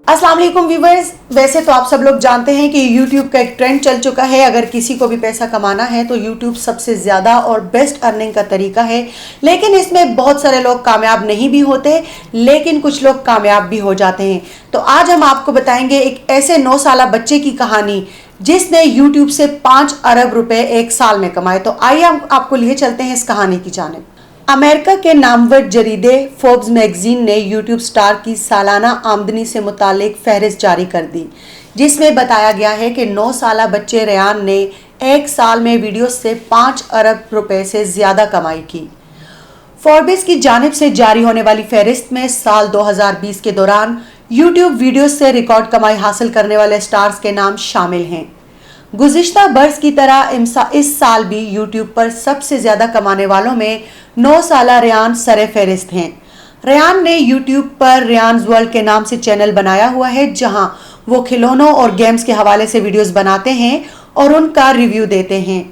अस्सलाम वालेकुम व्यूवर्स। वैसे तो आप सब लोग जानते हैं कि YouTube का एक ट्रेंड चल चुका है। अगर किसी को भी पैसा कमाना है तो YouTube सबसे ज़्यादा और बेस्ट अर्निंग का तरीका है। लेकिन इसमें बहुत सारे लोग कामयाब नहीं भी होते, लेकिन कुछ लोग कामयाब भी हो जाते हैं। तो आज हम आपको बताएंगे एक ऐसे 9 साला बच्चे की कहानी जिसने YouTube से 5 अरब रुपए एक साल में कमाए। तो आइए हम आपको लिए चलते हैं इस कहानी की जानिब। अमेरिका के नामवर जरीदे फोर्ब्स मैगजीन ने यूट्यूब स्टार की सालाना आमदनी से मुतालिक फहरिस्त जारी कर दी, जिसमें बताया गया है कि 9 साला बच्चे रेयान ने एक साल में वीडियो से 5 अरब रुपए से ज़्यादा कमाई की। फोर्ब्स की जानिब से जारी होने वाली फहरिस्त में साल 2020 के दौरान यूट्यूब वीडियो से रिकॉर्ड कमाई हासिल करने वाले स्टार्स के नाम शामिल हैं। गुज़िश्ता बरस की तरह इस साल भी यूट्यूब पर सबसे ज़्यादा कमाने वालों में 9 साला रेयान सरे फहरिस्त हैं। रेयान ने यूट्यूब पर रेयान्स वर्ल्ड के नाम से चैनल बनाया हुआ है, जहां वो खिलौनों और गेम्स के हवाले से वीडियोस बनाते हैं और उनका रिव्यू देते हैं।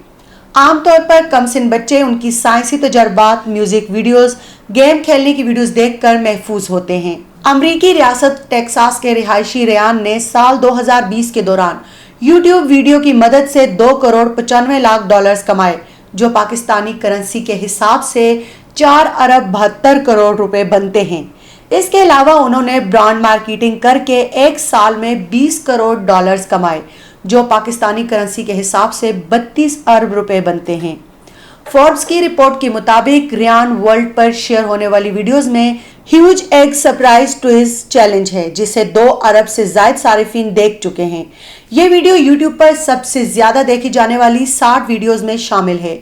आमतौर पर कमसिन बच्चे उनकी साइंसी तजर्बात, म्यूजिक वीडियोस, गेम खेलने की वीडियोस देखकर महफूज होते हैं। अमरीकी रियासत टेक्सास के रिहायशी रेयान ने साल 2020 के दौरान यूट्यूब वीडियो की मदद से 2 करोड़ 95 लाख डॉलर्स कमाए, जो पाकिस्तानी करेंसी के हिसाब से 4 अरब 72 करोड़ रुपए बनते हैं। इसके अलावा उन्होंने ब्रांड मार्केटिंग करके एक साल में 20 करोड़ डॉलर्स कमाए, जो पाकिस्तानी करेंसी के हिसाब से 32 अरब रुपए बनते हैं। फोर्ब्स की रिपोर्ट के मुताबिक रेयान वर्ल्ड पर शेयर होने वाली वीडियोस में huge egg surprise twist challenge है, जिसे 2 अरब से ज्यादा सारिफीन देख चुके हैं। ये वीडियो यूट्यूब पर सबसे ज्यादा देखी जाने वाली 60 वीडियोस में शामिल है।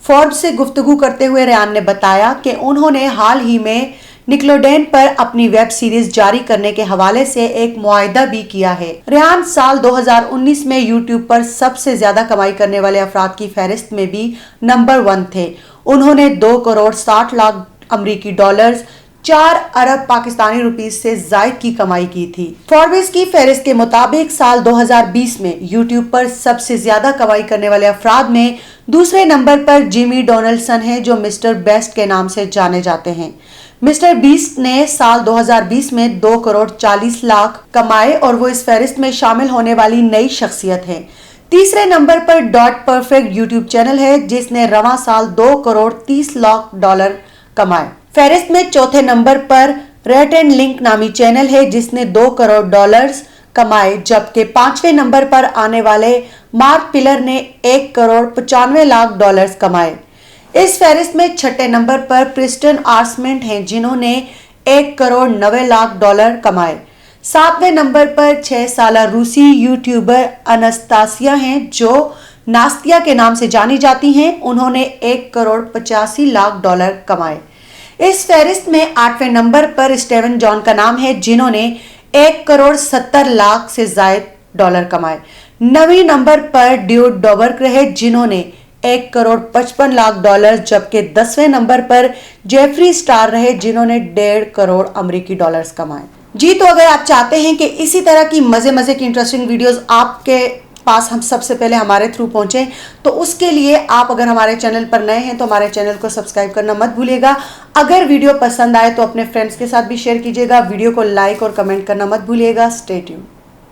फोर्ब्स से गुफ्तगू करते हुए रेयान ने बताया कि उन्होंने हाल ही में निकलोडेन पर अपनी वेब सीरीज जारी करने के हवाले से एक मुआहिदा भी किया है। रेयान साल 2019 में यूट्यूब पर सबसे ज्यादा कमाई करने वाले अफराद की फहरिस्त में भी नंबर 1 थे। उन्होंने 2 करोड़ 60 लाख अमरीकी डॉलर्स, 4 अरब पाकिस्तानी रुपीस से जायद की कमाई की थी। फोर्ब्स की फहरिस्त के मुताबिक साल 2020 में यूट्यूब पर सबसे ज्यादा कमाई करने वाले अफराद में दूसरे नंबर पर जिमी डोनाल्डसन है, जो मिस्टर बेस्ट के नाम से जाने जाते हैं। मिस्टर बीस्ट ने साल 2020 में 2 करोड़ 40 लाख कमाए और वो इस फहरिस्त में शामिल होने वाली नई शख्सियत है। तीसरे नंबर पर डॉट परफेक्ट यूट्यूब चैनल है, जिसने रवां साल 2 करोड़ 30 लाख डॉलर कमाए। फहरिस्त में चौथे नंबर पर रेट एंड लिंक नामी चैनल है, जिसने 2 करोड़ डॉलर्स कमाए, जबकि 5वें नंबर पर आने वाले मार्क पिलर ने 1 करोड़ 95 लाख डॉलर्स कमाए। इस फहरिस्त में छठे नंबर पर प्रिस्टन आर्समेंट हैं, जिन्होंने 1 करोड़ 90 लाख डॉलर कमाए। 7वें नंबर पर 6 साला रूसी यूट्यूबर अनस्तासिया हैं, जो नास्तिया के नाम से जानी जाती हैं। उन्होंने 1 करोड़ 85 लाख डॉलर कमाए। इस फहरिस्त में 8वें नंबर पर स्टीवन जॉन का नाम है, जिन्होंने 1 करोड़ 70 लाख से ज्यादा डॉलर कमाए। 9वें नंबर पर ड्यूड डॉबर्क रहे, जिन्होंने 1 करोड़ 55 लाख डॉलर, जबकि 10वें नंबर पर जेफरी स्टार रहे, जिन्होंने 1.5 करोड़ अमेरिकी डॉलर्स कमाए। जी, तो अगर आप चाहते हैं कि इसी तरह की मजे की इंटरेस्टिंग वीडियोस आपके पास हम सबसे पहले हमारे थ्रू पहुंचे, तो उसके लिए आप अगर हमारे चैनल पर नए हैं तो हमारे चैनल को सब्सक्राइब करना मत भूलिएगा। अगर वीडियो पसंद आए तो अपने फ्रेंड्स के साथ भी शेयर कीजिएगा। वीडियो को लाइक और कमेंट करना मत भूलिएगा। Stay tuned.